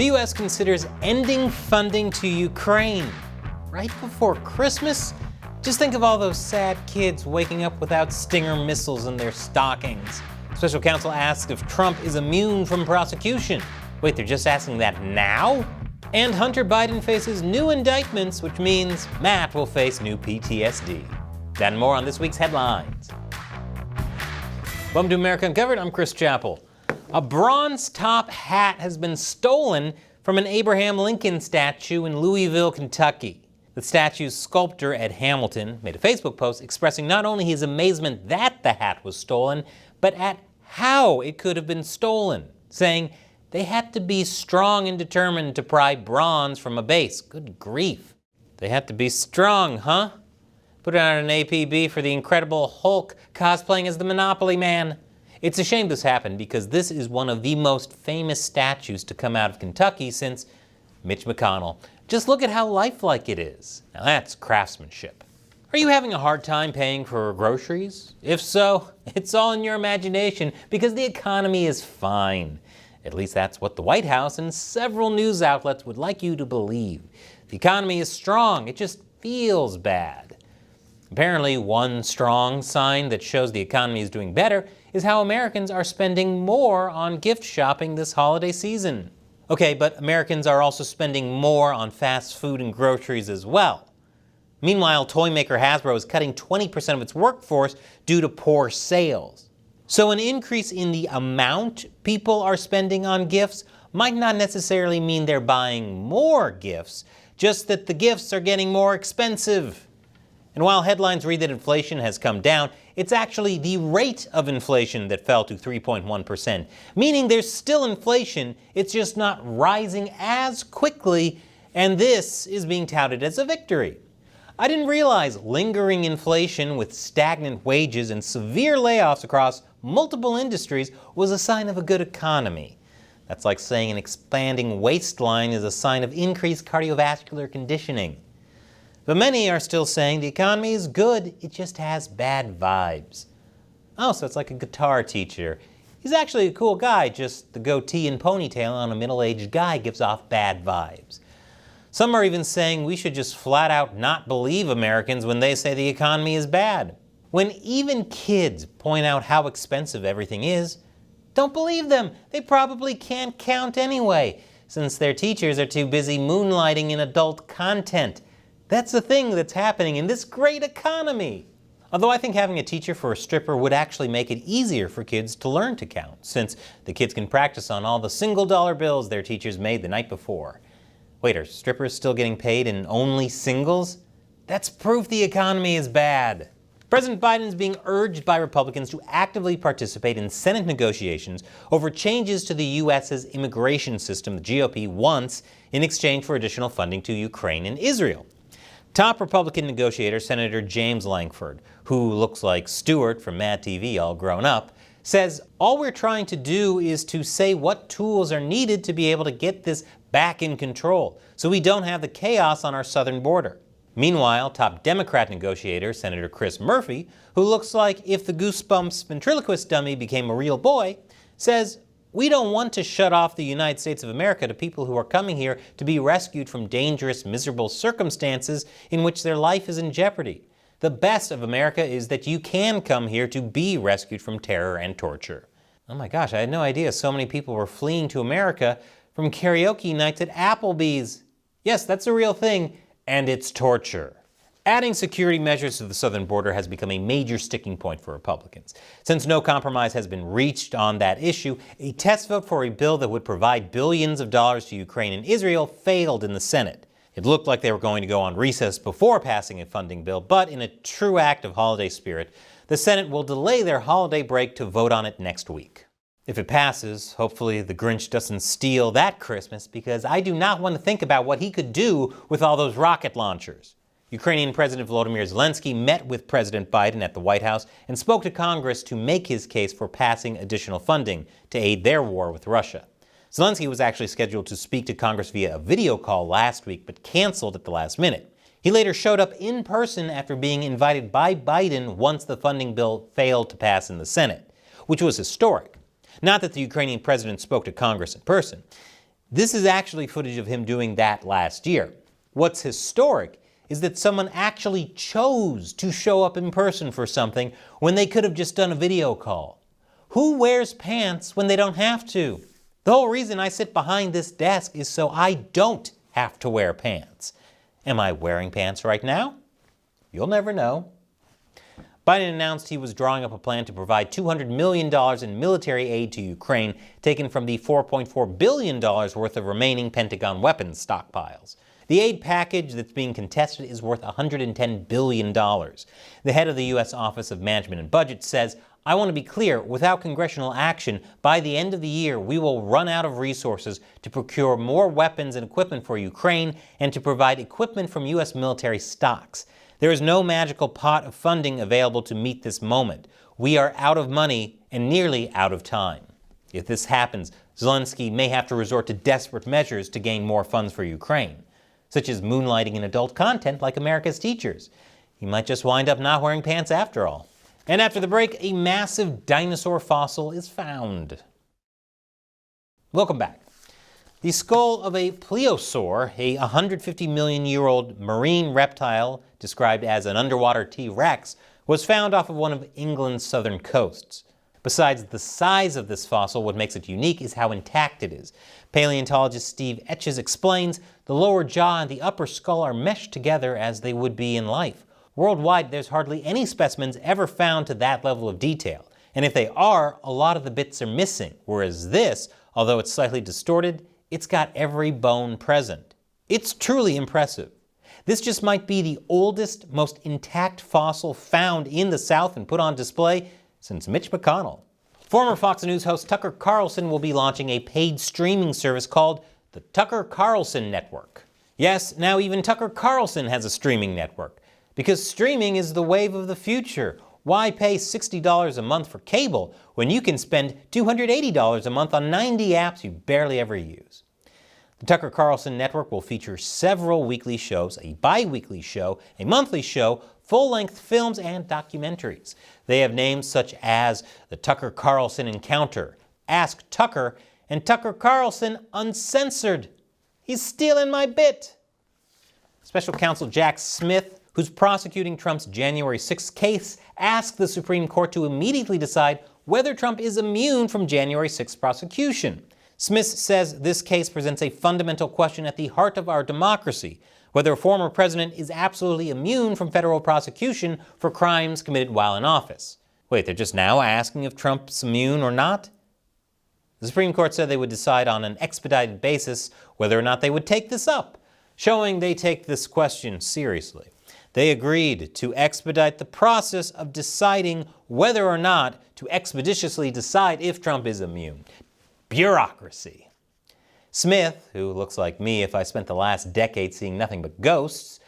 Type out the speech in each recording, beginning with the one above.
The U.S. considers ending funding to Ukraine right before Christmas. Just think of all those sad kids waking up without Stinger missiles in their stockings. Special counsel asks if Trump is immune from prosecution. Wait, they're just asking that now? And Hunter Biden faces new indictments, which means Matt will face new PTSD. That and more on this week's headlines. Welcome to America Uncovered. I'm Chris Chappell. A bronze top hat has been stolen from an Abraham Lincoln statue in Louisville, Kentucky. The statue's sculptor, Ed Hamilton, made a Facebook post expressing not only his amazement that the hat was stolen, but at how it could have been stolen, saying they had to be strong and determined to pry bronze from a base. Good grief. They had to be strong, huh? Put it on an APB for the Incredible Hulk cosplaying as the Monopoly Man. It's a shame this happened because this is one of the most famous statues to come out of Kentucky since Mitch McConnell. Just look at how lifelike it is. Now that's craftsmanship. Are you having a hard time paying for groceries? If so, it's all in your imagination because the economy is fine. At least that's what the White House and several news outlets would like you to believe. The economy is strong, it just feels bad. Apparently, one strong sign that shows the economy is doing better is how Americans are spending more on gift shopping this holiday season. Okay, but Americans are also spending more on fast food and groceries as well. Meanwhile, toy maker Hasbro is cutting 20% of its workforce due to poor sales. So an increase in the amount people are spending on gifts might not necessarily mean they're buying more gifts, just that the gifts are getting more expensive. And while headlines read that inflation has come down, it's actually the rate of inflation that fell to 3.1%, meaning there's still inflation, it's just not rising as quickly, and this is being touted as a victory. I didn't realize lingering inflation with stagnant wages and severe layoffs across multiple industries was a sign of a good economy. That's like saying an expanding waistline is a sign of increased cardiovascular conditioning. But many are still saying the economy is good, it just has bad vibes. Oh, so it's like a guitar teacher. He's actually a cool guy, just the goatee and ponytail on a middle-aged guy gives off bad vibes. Some are even saying we should just flat out not believe Americans when they say the economy is bad. When even kids point out how expensive everything is, don't believe them. They probably can't count anyway, since their teachers are too busy moonlighting in adult content. That's the thing that's happening in this great economy. Although I think having a teacher for a stripper would actually make it easier for kids to learn to count, since the kids can practice on all the single-dollar bills their teachers made the night before. Wait, are strippers still getting paid in only singles? That's proof the economy is bad. President Biden is being urged by Republicans to actively participate in Senate negotiations over changes to the U.S.'s immigration system the GOP wants in exchange for additional funding to Ukraine and Israel. Top Republican negotiator Senator James Lankford, who looks like Stewart from Mad TV all grown up, says all we're trying to do is to say what tools are needed to be able to get this back in control so we don't have the chaos on our southern border. Meanwhile, top Democrat negotiator Senator Chris Murphy, who looks like if the Goosebumps ventriloquist dummy became a real boy, says we don't want to shut off the United States of America to people who are coming here to be rescued from dangerous, miserable circumstances in which their life is in jeopardy. The best of America is that you can come here to be rescued from terror and torture. Oh my gosh, I had no idea so many people were fleeing to America from karaoke nights at Applebee's. Yes, that's a real thing, and it's torture. Adding security measures to the southern border has become a major sticking point for Republicans. Since no compromise has been reached on that issue, a test vote for a bill that would provide billions of dollars to Ukraine and Israel failed in the Senate. It looked like they were going to go on recess before passing a funding bill, but in a true act of holiday spirit, the Senate will delay their holiday break to vote on it next week. If it passes, hopefully the Grinch doesn't steal that Christmas, because I do not want to think about what he could do with all those rocket launchers. Ukrainian President Volodymyr Zelenskyy met with President Biden at the White House and spoke to Congress to make his case for passing additional funding to aid their war with Russia. Zelenskyy was actually scheduled to speak to Congress via a video call last week, but canceled at the last minute. He later showed up in person after being invited by Biden once the funding bill failed to pass in the Senate, which was historic. Not that the Ukrainian president spoke to Congress in person. This is actually footage of him doing that last year. What's historic is that someone actually chose to show up in person for something when they could have just done a video call. Who wears pants when they don't have to? The whole reason I sit behind this desk is so I don't have to wear pants. Am I wearing pants right now? You'll never know. Biden announced he was drawing up a plan to provide $200 million in military aid to Ukraine, taken from the $4.4 billion worth of remaining Pentagon weapons stockpiles. The aid package that's being contested is worth $110 billion. The head of the U.S. Office of Management and Budget says, "I want to be clear, without congressional action, by the end of the year, we will run out of resources to procure more weapons and equipment for Ukraine and to provide equipment from U.S. military stocks. There is no magical pot of funding available to meet this moment. We are out of money and nearly out of time." If this happens, Zelenskyy may have to resort to desperate measures to gain more funds for Ukraine, such as moonlighting in adult content like America's teachers. He might just wind up not wearing pants after all. And after the break, a massive dinosaur fossil is found. Welcome back. The skull of a plesiosaur, a 150-million-year-old marine reptile described as an underwater T-Rex, was found off of one of England's southern coasts. Besides the size of this fossil, what makes it unique is how intact it is. Paleontologist Steve Etches explains the lower jaw and the upper skull are meshed together as they would be in life. Worldwide, there's hardly any specimens ever found to that level of detail. And if they are, a lot of the bits are missing, whereas this, although it's slightly distorted, it's got every bone present. It's truly impressive. This just might be the oldest, most intact fossil found in the South and put on display since Mitch McConnell. Former Fox News host Tucker Carlson will be launching a paid streaming service called the Tucker Carlson Network. Yes, now even Tucker Carlson has a streaming network. Because streaming is the wave of the future. Why pay $60 a month for cable when you can spend $280 a month on 90 apps you barely ever use? The Tucker Carlson Network will feature several weekly shows, a bi-weekly show, a monthly show, full-length films, and documentaries. They have names such as The Tucker Carlson Encounter, Ask Tucker, and Tucker Carlson Uncensored. He's stealing my bit. Special Counsel Jack Smith, who's prosecuting Trump's January 6th case, asked the Supreme Court to immediately decide whether Trump is immune from January 6th prosecution. Smith says this case presents a fundamental question at the heart of our democracy, whether a former president is absolutely immune from federal prosecution for crimes committed while in office. Wait, they're just now asking if Trump's immune or not? The Supreme Court said they would decide on an expedited basis whether or not they would take this up, showing they take this question seriously. They agreed to expedite the process of deciding whether or not to expeditiously decide if Trump is immune. Bureaucracy. Smith, who looks like me if I spent the last decade seeing nothing but ghosts,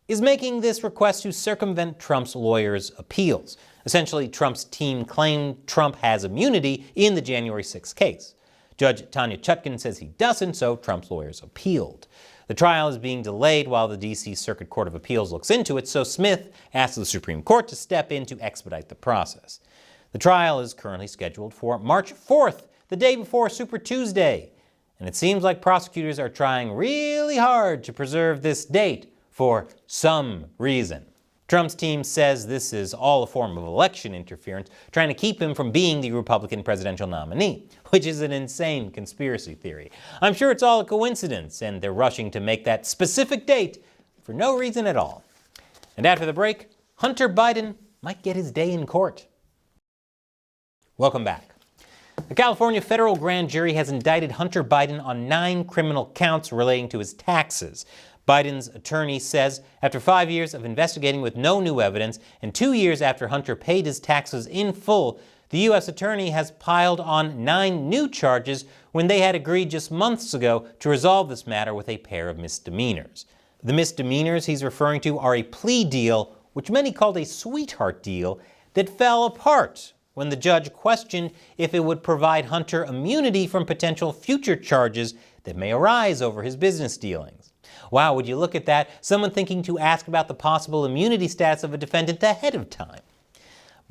is making this request to circumvent Trump's lawyers' appeals. Essentially, Trump's team claimed Trump has immunity in the January 6th case. Judge Tanya Chutkan says he doesn't, so Trump's lawyers appealed. The trial is being delayed while the D.C. Circuit Court of Appeals looks into it, so Smith asked the Supreme Court to step in to expedite the process. The trial is currently scheduled for March 4th, the day before Super Tuesday, and it seems like prosecutors are trying really hard to preserve this date for some reason. Trump's team says this is all a form of election interference, trying to keep him from being the Republican presidential nominee, which is an insane conspiracy theory. I'm sure it's all a coincidence, and they're rushing to make that specific date for no reason at all. And after the break, Hunter Biden might get his day in court. Welcome back. The California federal grand jury has indicted Hunter Biden on 9 criminal counts relating to his taxes. Biden's attorney says after 5 years of investigating with no new evidence and 2 years after Hunter paid his taxes in full, the U.S. attorney has piled on 9 new charges when they had agreed just months ago to resolve this matter with a pair of misdemeanors. The misdemeanors he's referring to are a plea deal, which many called a sweetheart deal, that fell apart when the judge questioned if it would provide Hunter immunity from potential future charges that may arise over his business dealings. Wow, would you look at that? Someone thinking to ask about the possible immunity status of a defendant ahead of time.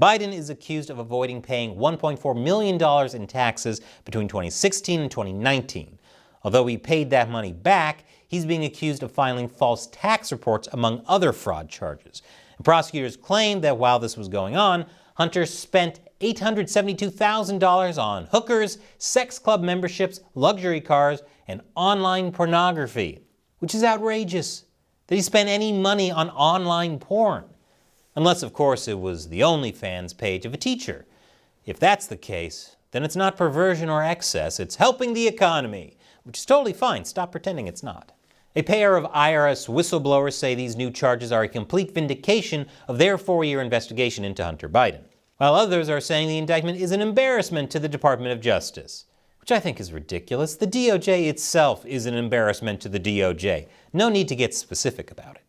Biden is accused of avoiding paying $1.4 million in taxes between 2016 and 2019. Although he paid that money back, he's being accused of filing false tax reports, among other fraud charges. And prosecutors claim that while this was going on, Hunter spent $872,000 on hookers, sex club memberships, luxury cars, and online pornography, which is outrageous that he spent any money on online porn. Unless, of course, it was the OnlyFans page of a teacher. If that's the case, then it's not perversion or excess, it's helping the economy, which is totally fine. Stop pretending it's not. A pair of IRS whistleblowers say these new charges are a complete vindication of their 4-year investigation into Hunter Biden, while others are saying the indictment is an embarrassment to the Department of Justice, which I think is ridiculous. The DOJ itself is an embarrassment to the DOJ. No need to get specific about it.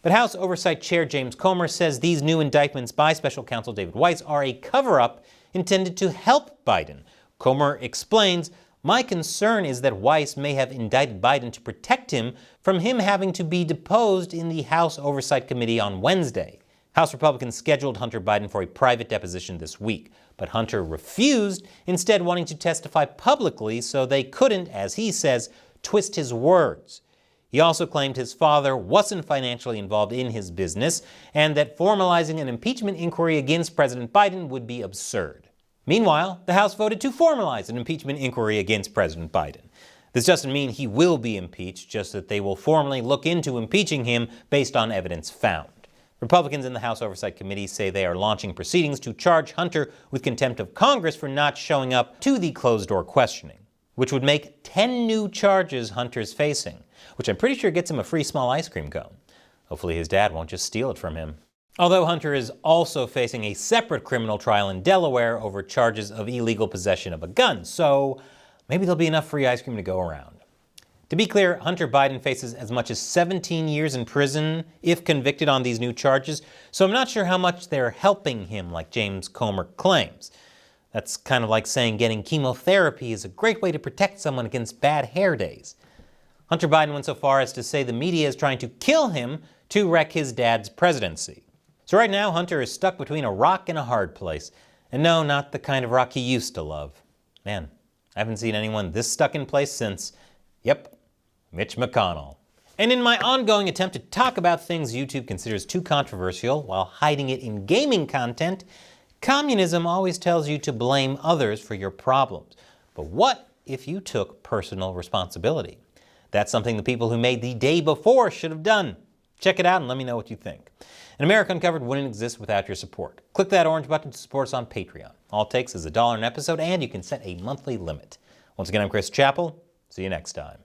But House Oversight Chair James Comer says these new indictments by Special Counsel David Weiss are a cover-up intended to help Biden. Comer explains, "My concern is that Weiss may have indicted Biden to protect him from him having to be deposed in the House Oversight Committee on Wednesday." House Republicans scheduled Hunter Biden for a private deposition this week, but Hunter refused, instead wanting to testify publicly so they couldn't, as he says, twist his words. He also claimed his father wasn't financially involved in his business and that formalizing an impeachment inquiry against President Biden would be absurd. Meanwhile, the House voted to formalize an impeachment inquiry against President Biden. This doesn't mean he will be impeached, just that they will formally look into impeaching him based on evidence found. Republicans in the House Oversight Committee say they are launching proceedings to charge Hunter with contempt of Congress for not showing up to the closed-door questioning, which would make 10 new charges Hunter's facing, which I'm pretty sure gets him a free small ice cream cone. Hopefully his dad won't just steal it from him. Although Hunter is also facing a separate criminal trial in Delaware over charges of illegal possession of a gun, so maybe there'll be enough free ice cream to go around. To be clear, Hunter Biden faces as much as 17 years in prison if convicted on these new charges, so I'm not sure how much they're helping him like James Comer claims. That's kind of like saying getting chemotherapy is a great way to protect someone against bad hair days. Hunter Biden went so far as to say the media is trying to kill him to wreck his dad's presidency. So right now, Hunter is stuck between a rock and a hard place. And no, not the kind of rock he used to love. Man, I haven't seen anyone this stuck in place since, yep, Mitch McConnell. And in my ongoing attempt to talk about things YouTube considers too controversial while hiding it in gaming content, communism always tells you to blame others for your problems. But what if you took personal responsibility? That's something the people who made The Day Before should have done. Check it out and let me know what you think. And America Uncovered wouldn't exist without your support. Click that orange button to support us on Patreon. All it takes is $1 an episode, and you can set a monthly limit. Once again, I'm Chris Chappell. See you next time.